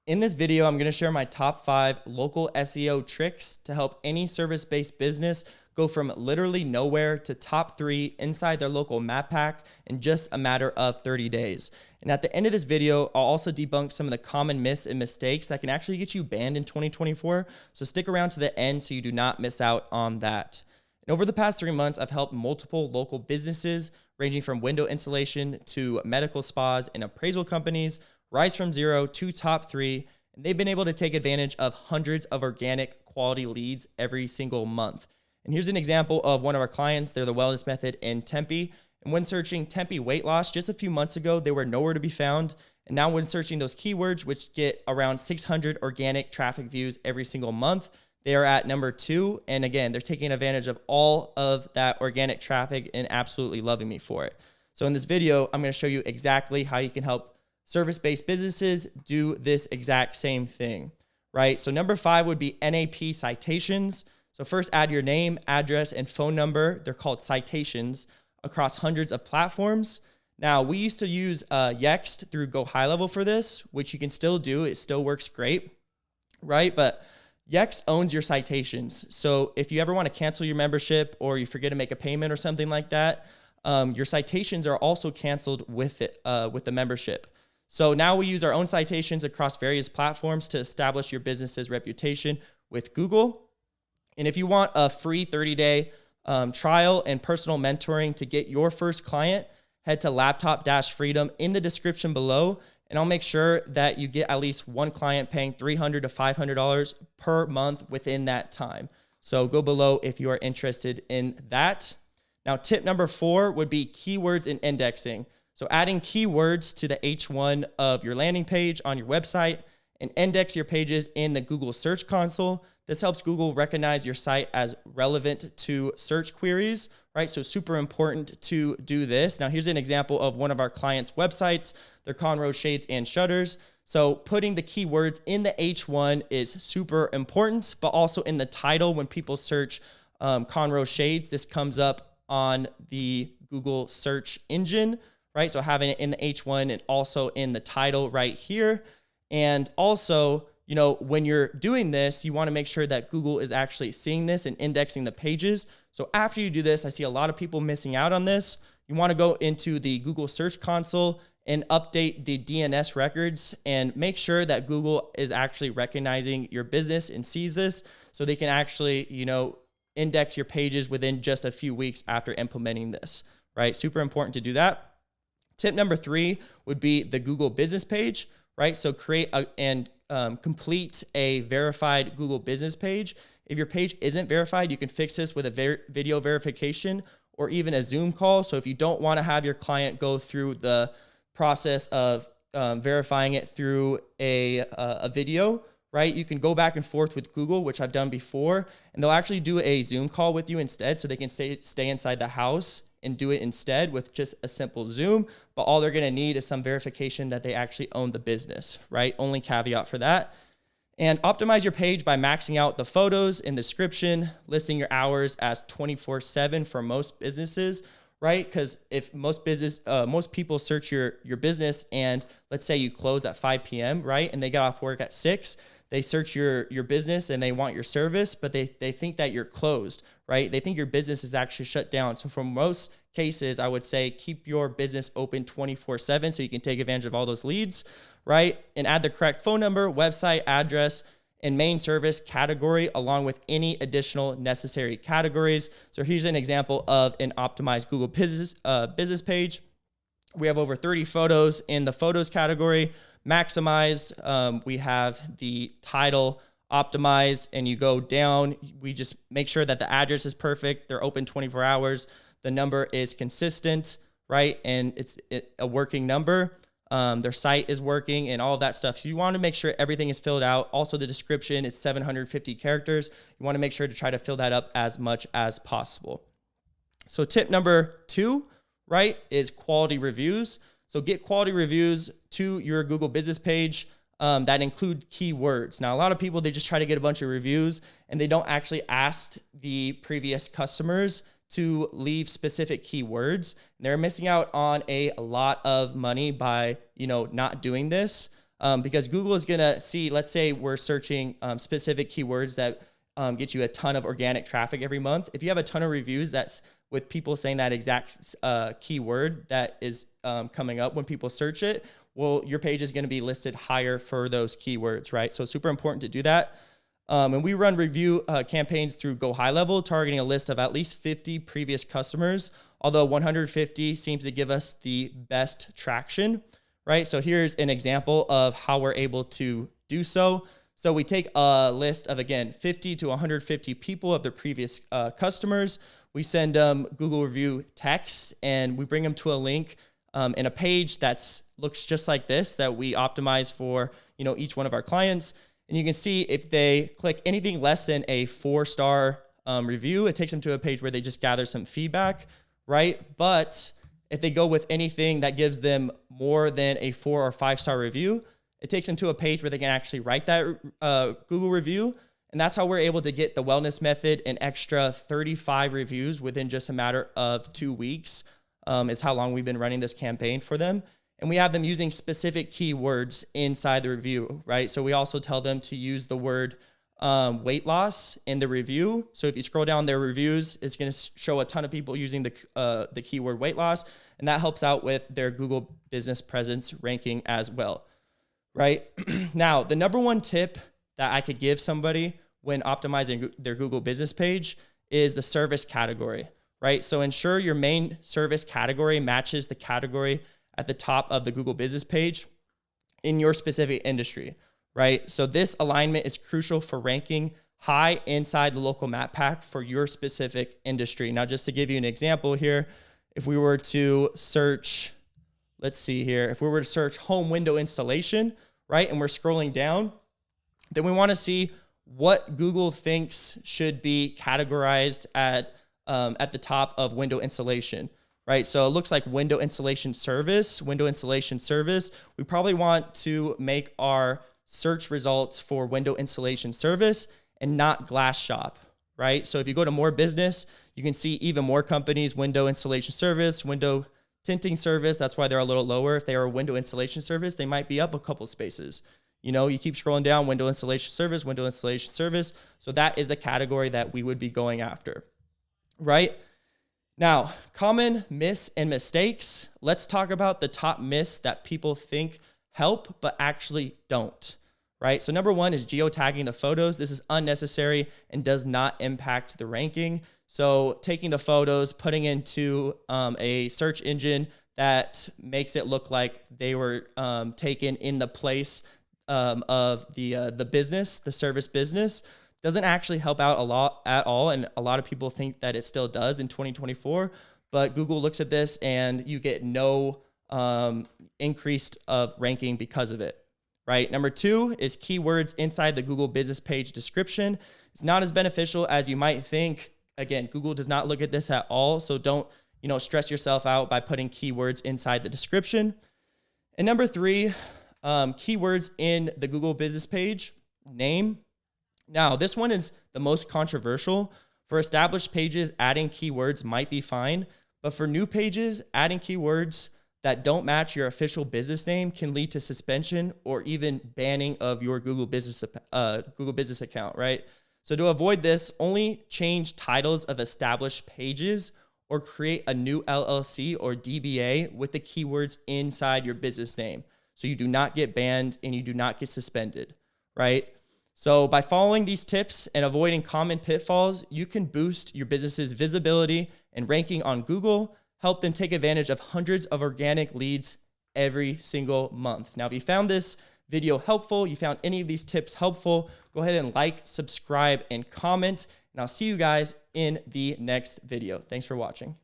In this video, I'm going to share my top 5 local SEO tricks to help any service-based business go from literally nowhere to top 3 inside their local map pack in just a matter of 30 days. And at the end of this video, I'll also debunk some of the common myths and mistakes that can actually get you banned in 2024. So stick around to the end so you do not miss out on that. And over the past 3 months, I've helped multiple local businesses ranging from window installation to medical spas and appraisal companies rise from 0 to top 3, and they've been able to take advantage of hundreds of organic quality leads every single month. And here's an example of one of our clients. They're the Wellness Method in Tempe. And when searching Tempe weight loss just a few months ago, they were nowhere to be found. And now when searching those keywords, which get around 600 organic traffic views every single month, they are at number 2. And again, they're taking advantage of all of that organic traffic and absolutely loving me for it. So in this video, I'm going to show you exactly how you can help service-based businesses do this exact same thing, right? So number 5 would be NAP citations. So first add your name, address, and phone number. They're called citations across hundreds of platforms. Now, we used to use Yext through Go High Level for this, which you can still do. It still works great, right? But Yext owns your citations. So if you ever want to cancel your membership or you forget to make a payment or something like that, your citations are also canceled with it, with the membership. So now we use our own citations across various platforms to establish your business's reputation with Google. And if you want a free 30-day trial and personal mentoring to get your first client, head to Laptop-Freedom in the description below, and I'll make sure that you get at least one client paying $300 to $500 per month within that time. So go below if you are interested in that. Now, tip number 4 would be keywords and indexing. So adding keywords to the H1 of your landing page on your website and index your pages in the Google Search Console. This helps Google recognize your site as relevant to search queries, right? So super important to do this. Now here's an example of one of our clients' websites. They're Conroe Shades and Shutters. So putting the keywords in the H1 is super important, but also in the title when people search Conroe Shades, this comes up on the Google search engine, right? So having it in the H1 and also in the title right here. And also, you know, when you're doing this, you want to make sure that Google is actually seeing this and indexing the pages. So after you do this, I see a lot of people missing out on this. You want to go into the Google Search Console and update the DNS records and make sure that Google is actually recognizing your business and sees this so they can actually, you know, index your pages within just a few weeks after implementing this, right? Super important to do that. Tip number 3 would be the Google business page, right? So create and complete a verified Google business page. If your page isn't verified, you can fix this with a video verification or even a Zoom call. So if you don't want to have your client go through the process of verifying it through a video, right? You can go back and forth with Google, which I've done before, and they'll actually do a Zoom call with you instead so they can stay inside the house and do it instead with just a simple Zoom. But all they're going to need is some verification that they actually own the business, right? Only caveat for that. And optimize your page by maxing out the photos and description, listing your hours as 24/7 for most businesses, right? Because if most people search your business and let's say you close at 5 p.m., right? And they get off work at 6, they search your business and they want your service, but they think that you're closed, right? They think your business is actually shut down. So for most cases, I would say keep your business open 24/7 so you can take advantage of all those leads, right? And add the correct phone number, website, address, and main service category along with any additional necessary categories. So here's an example of an optimized Google business page. We have over 30 photos in the photos category, maximized. We have the title optimized, and you go down. We just make sure that the address is perfect. They're open 24 hours. The number is consistent, right? And it's a working number. Their site is working and all of that stuff. So you want to make sure everything is filled out. Also, the description is 750 characters. You want to make sure to try to fill that up as much as possible. So tip number 2, right, is quality reviews. So get quality reviews to your Google business page that include keywords. Now, a lot of people, they just try to get a bunch of reviews and they don't actually ask the previous customers to leave specific keywords. They're missing out on a lot of money by, not doing this. because Google is going to see, let's say we're searching specific keywords that get you a ton of organic traffic every month. If you have a ton of reviews that's with people saying that exact keyword that is coming up when people search it, well, your page is going to be listed higher for those keywords, right? So it's super important to do that. And we run review campaigns through Go High Level, targeting a list of at least 50 previous customers, although 150 seems to give us the best traction, right? So here's an example of how we're able to do so. So we take a list of, again, 50 to 150 people of the previous customers. We send them Google review text, and we bring them to a link in a page that looks just like this that we optimize for each one of our clients. And you can see if they click anything less than a 4-star review, it takes them to a page where they just gather some feedback, right? But if they go with anything that gives them more than a 4 or 5-star review, it takes them to a page where they can actually write that Google review. And that's how we're able to get the wellness method an extra 35 reviews within just a matter of 2 weeks, is how long we've been running this campaign for them. And we have them using specific keywords inside the review, right? So we also tell them to use the word weight loss in the review. So if you scroll down their reviews, it's going to show a ton of people using the keyword weight loss, and that helps out with their Google business presence ranking as well, right? Now, the number one tip that I could give somebody when optimizing their Google business page is the service category, right? So ensure your main service category matches the category at the top of the Google business page in your specific industry, right? So this alignment is crucial for ranking high inside the local map pack for your specific industry. Now, just to give you an example here, if we were to search, let's see here, if we were to search home window installation, right? And we're scrolling down, then we want to see what Google thinks should be categorized at the top of window installation, right? So it looks like window installation service. We probably want to make our search results for window installation service and not glass shop, right? So if you go to more business, you can see even more companies, window installation service, window tinting service. That's why they're a little lower. If they are a window installation service, they might be up a couple spaces. You keep scrolling down, window installation service. So that is the category that we would be going after, right? Now, common myths and mistakes. Let's talk about the top myths that people think help, but actually don't, right? So number one is geotagging the photos. This is unnecessary and does not impact the ranking. So taking the photos, putting into a search engine that makes it look like they were taken in the place of the business, the service business, doesn't actually help out a lot at all. And a lot of people think that it still does in 2024, but Google looks at this and you get no increased of ranking because of it, right? Number two is keywords inside the Google business page description. It's not as beneficial as you might think. Again, Google does not look at this at all. So don't, stress yourself out by putting keywords inside the description. And number three, keywords in the Google business page name. Now, this one is the most controversial. For established pages, adding keywords might be fine, but for new pages, adding keywords that don't match your official business name can lead to suspension or even banning of your Google business account, right? So to avoid this, only change titles of established pages or create a new LLC or DBA with the keywords inside your business name, so you do not get banned and you do not get suspended, right? So by following these tips and avoiding common pitfalls, you can boost your business's visibility and ranking on Google, help them take advantage of hundreds of organic leads every single month. Now, if you found this video helpful, you found any of these tips helpful, go ahead and like, subscribe, and comment, and I'll see you guys in the next video. Thanks for watching.